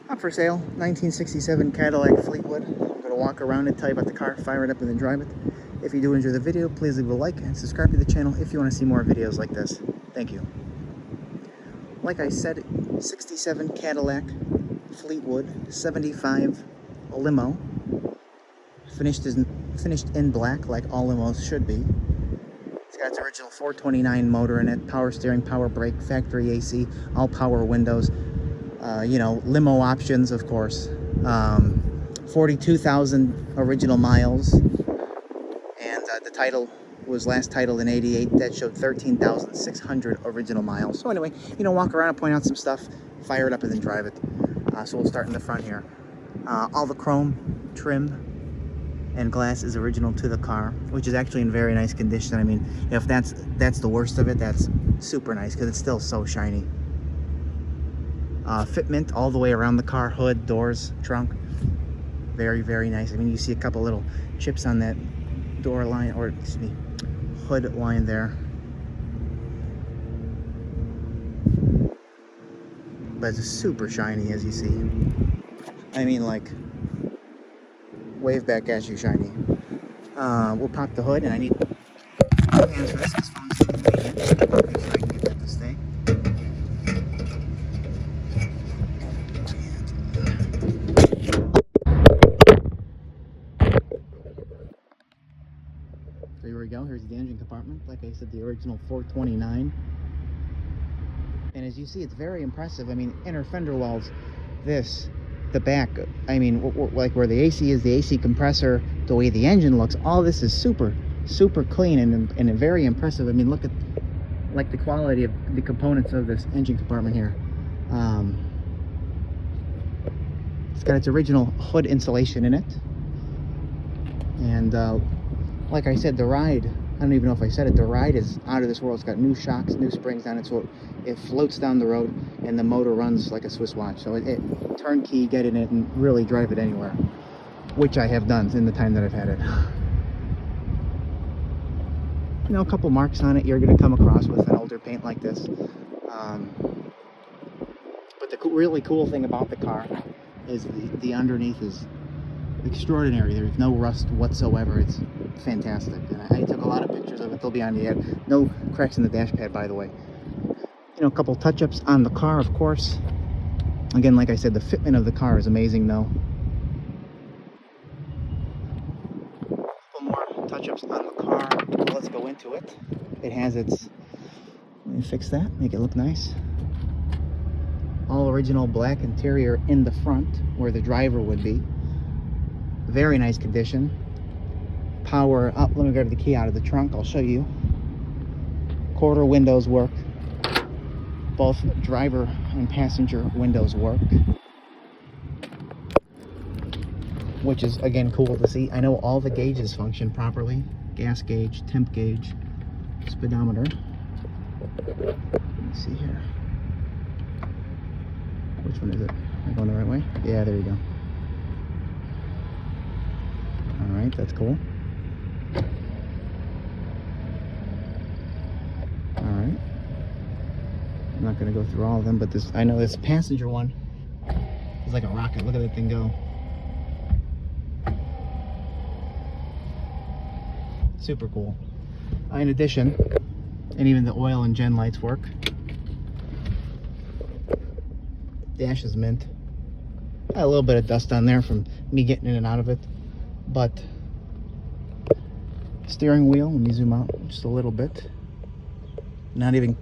Up for sale, 1967 Cadillac Fleetwood. I'm going to walk around and tell you about the car, fire it up, and then drive it. If you do enjoy the video, please leave a like and subscribe to the channel if you want to see more videos like this. Thank you. Like I said, 67 Cadillac Fleetwood, 75 limo. Finished in black, like all limos should be. It's got its original 429 motor in it, power steering, power brake, factory AC, all power windows. You know, limo options, of course. 42,000 original miles, and the title was last titled in '88. That showed 13,600 original miles. So anyway, you know, walk around and point out some stuff, fire it up, and then drive it. So we'll start in the front here. All the chrome trim and glass is original to the car, which is actually in very nice condition. I mean, if that's the worst of it, that's super nice because it's still so shiny. Fitment all the way around the car, hood, doors, trunk. Very, very nice. I mean, you see a couple little chips on that door line, or excuse me, hood line there. But it's super shiny, as you see. I mean, like, wave back at you shiny. We'll pop the hood, and I need hands for this. This phone's make sure I can get that to stay. So here we go. Here's the engine compartment. Like I said, the original 429. And as you see, it's very impressive. I mean, inner fender wells, the back, I mean, like where the AC is, the AC compressor, the way the engine looks, all this is super, super clean and very impressive. I mean, look at, like, the quality of the components of this engine compartment here. It's got its original hood insulation in it. And like I said, the ride, I don't even know if I said it, the ride is out of this world. It's got new shocks, new springs on it, so it floats down the road, and the motor runs like a Swiss watch. So it turnkey, get in it and really drive it anywhere, which I have done in the time that I've had it. You know, a couple marks on it you're going to come across with an older paint like this. But the really cool thing about the car is the underneath is extraordinary. There's no rust whatsoever. It's fantastic, and I took a lot of pictures of it. They'll be on the ad. No cracks in the dash pad, by the way. You know, a couple touch-ups on the car, of course. Again, like I said, the fitment of the car is amazing, though. A couple more touch-ups on the car. Let's go into it. It has its, let me fix that, make it look nice. All original black interior in the front, where the driver would be. Very nice condition. Power up. Let me grab the key out of the trunk. I'll show you. Quarter windows work. Both driver and passenger windows work, which is, again, cool to see. I know all the gauges function properly. Gas gauge, temp gauge, speedometer. Let me see here. Which one is it? Am I going the right way? Yeah, there you go. Alright, that's cool. Alright. I'm not going to go through all of them, but this, I know this passenger one is like a rocket. Look at that thing go. Super cool. In addition, and even the oil and gen lights work. Dash is mint. Got a little bit of dust on there from me getting in and out of it. But steering wheel, let me zoom out just a little bit. Not even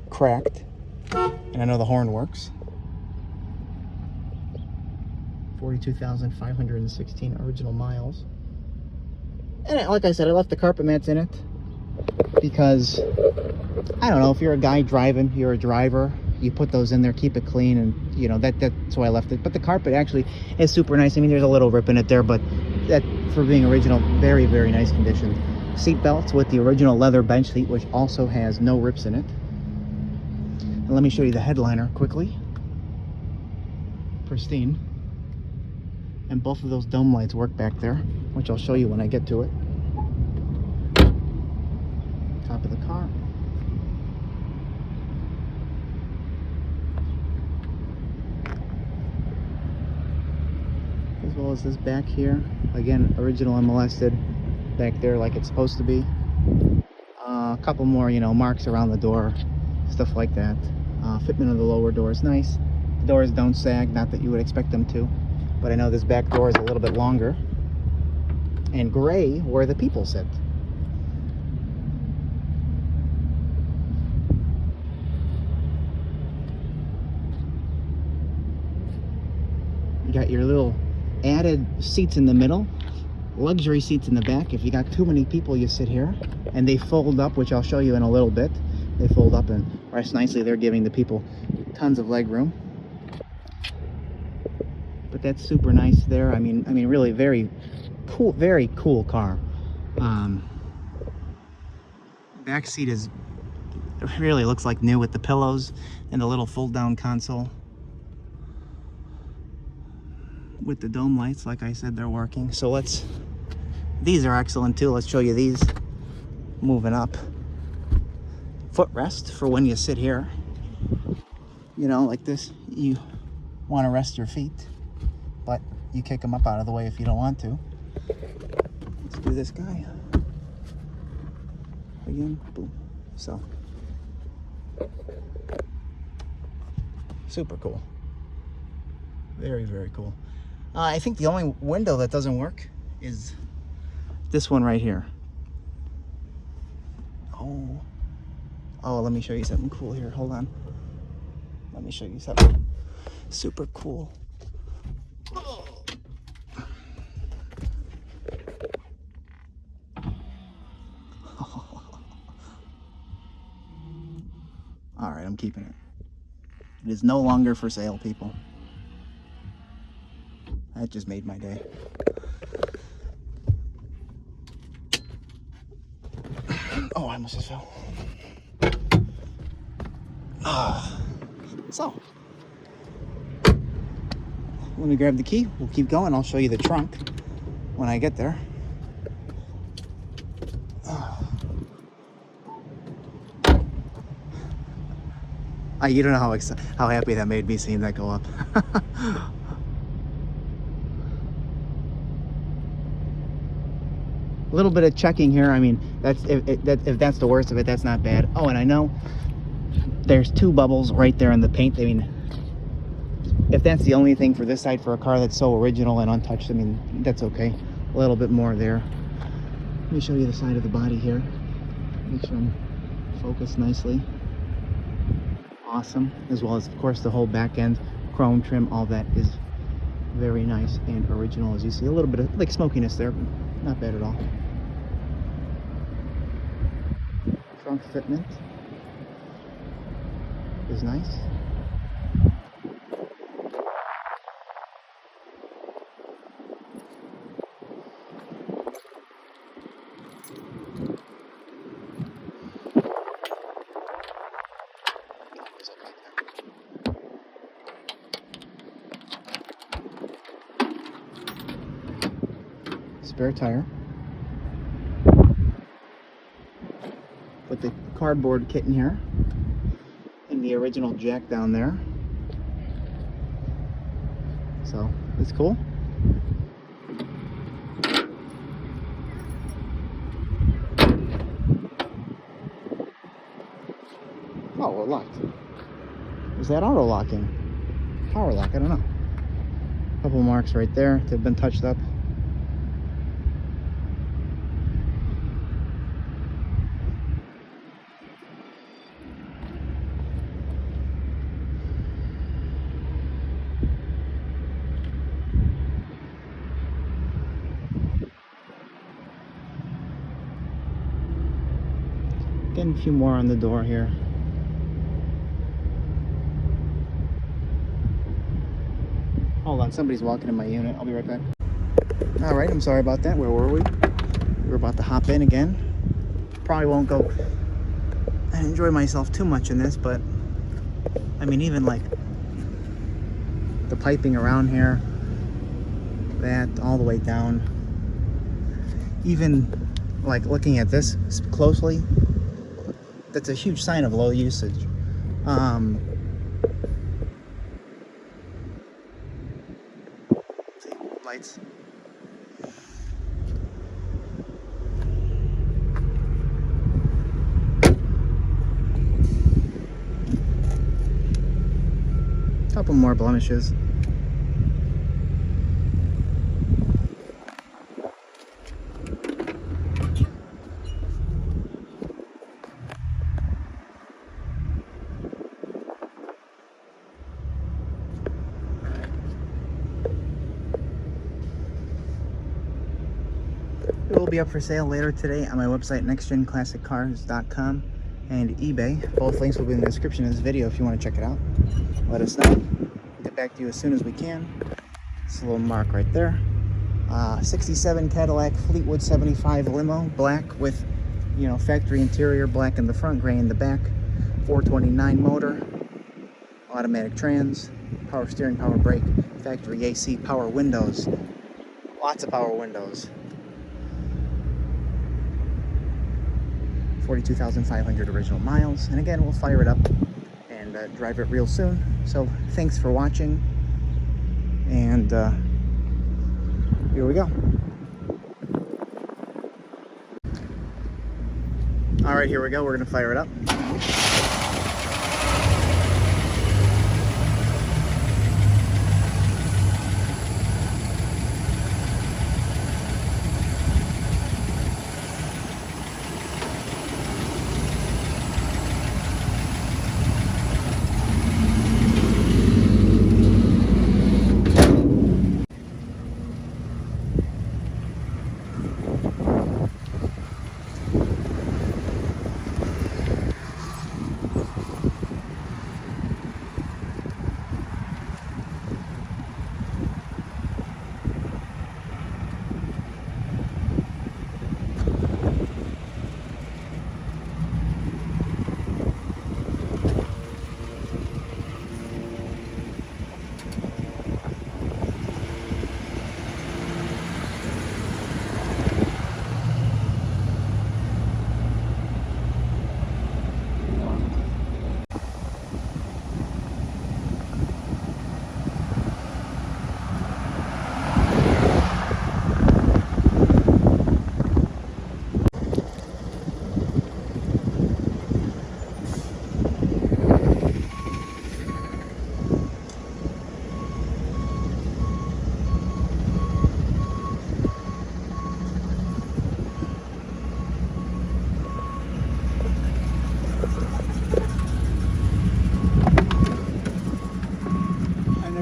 cracked. And I know the horn works. 42,516 original miles. And like I said, I left the carpet mats in it because, I don't know, if you're a guy driving, you're a driver, you put those in there, keep it clean, and you know, that's why I left it. But the carpet actually is super nice. I mean, there's a little rip in it there, but that, for being original, very, very nice condition. Seat belts with the original leather bench seat, which also has no rips in it. And let me show you the headliner quickly. Pristine. And both of those dome lights work back there, which I'll show you when I get to it. Top of the car. well as this back here. Again, original unmolested. Back there like it's supposed to be. A couple more, you know, marks around the door, stuff like that. Fitment of the lower door is nice. The doors don't sag, not that you would expect them to, but I know this back door is a little bit longer and gray where the people sit. You got your little added seats in the middle, luxury seats in the back. If you got too many people, you sit here, and they fold up, which I'll show you in a little bit. They fold up and rest nicely. They're giving the people tons of leg room. But that's super nice there. I mean, really very cool car. Back seat is really looks like new with the pillows and the little fold-down console. With the dome lights, like I said, they're working. So these are excellent too. Let's show you these. Moving up. Footrest for when you sit here. You know, like this, you want to rest your feet, but you kick them up out of the way if you don't want to. Let's do this guy. Again, boom. So, super cool. Very, very cool. I think the only window that doesn't work is this one right here. Oh, let me show you something cool here. Hold on. Let me show you something super cool. Oh. All right, I'm keeping it. It is no longer for sale, people. That just made my day. Oh, I almost just fell. So, let me grab the key. We'll keep going. I'll show you the trunk when I get there. You don't know how happy that made me seeing that go up. A little bit of checking here. I mean, that's if that's the worst of it, that's not bad. Oh, and I know there's 2 bubbles right there in the paint. I mean, if that's the only thing for this side for a car that's so original and untouched, I mean, that's okay. A little bit more there. Let me show you the side of the body here. Make sure I'm focused nicely. Awesome. As well as, of course, the whole back end chrome trim. All that is very nice and original, as you see. A little bit of like smokiness there, but not bad at all. Trunk fitment is nice. Spare tire. Put the cardboard kit in here. And the original jack down there. So, it's cool. Oh, we're locked. Is that auto locking? Power lock, I don't know. A couple marks right there. They've been touched up. Getting a few more on the door here. Hold on, somebody's walking in my unit. I'll be right back. All right, I'm sorry about that. Where were we? We were about to hop in again. Probably won't go and enjoy myself too much in this, but I mean, even like the piping around here, that all the way down. Even like looking at this closely, that's a huge sign of low usage. lights. Couple more blemishes. It will be up for sale later today on my website, nextgenclassiccars.com and eBay. Both links will be in the description of this video if you want to check it out. Let us know. We'll get back to you as soon as we can. It's a little mark right there. 67 Cadillac Fleetwood 75 limo, black with, you know, factory interior, black in the front, gray in the back. 429 motor, automatic trans, power steering, power brake, factory AC, power windows. Lots of power windows. 42,500 original miles. And again, we'll fire it up and drive it real soon. So thanks for watching. And here we go. All right, here we go. We're gonna fire it up.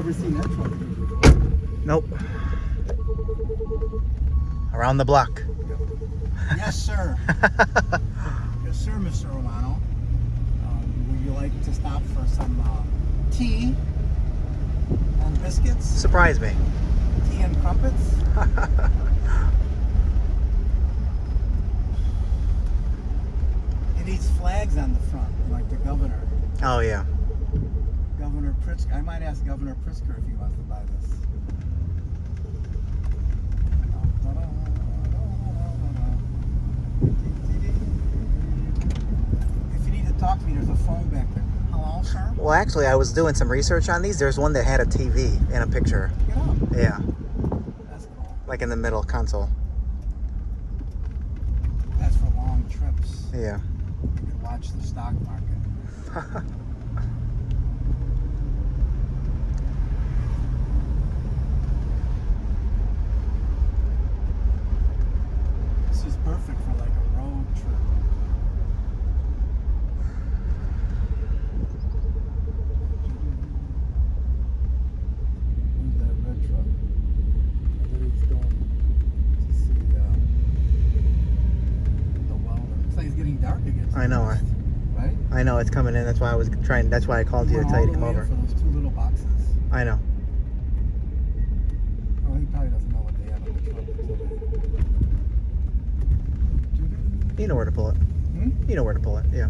Seen that truck before. Nope. Around the block. Yes, sir. Yes, sir, Mr. Romano. Would you like to stop for some tea and biscuits? Surprise me. Tea and crumpets? It needs flags on the front, like the governor. Oh, yeah. Governor Pritzker. I might ask Governor Pritzker if he wants to buy this. If you need to talk to me, there's a phone back there. Hello, sir? Well, actually, I was doing some research on these. There's one that had a TV in a picture. Get up. Yeah. That's cool. Like in the middle console. That's for long trips. Yeah. You can watch the stock market. This is perfect for like a road trip. Where's that red truck? I think it's going to see the welder. It's like it's getting dark again. I know. Right? I know it's coming in. That's why I was trying. That's why I called you to tell you to come over. For those two little boxes. I know. Oh, he probably doesn't know what they have on the truck. You know where to pull it. Hmm? You know where to pull it. Yeah.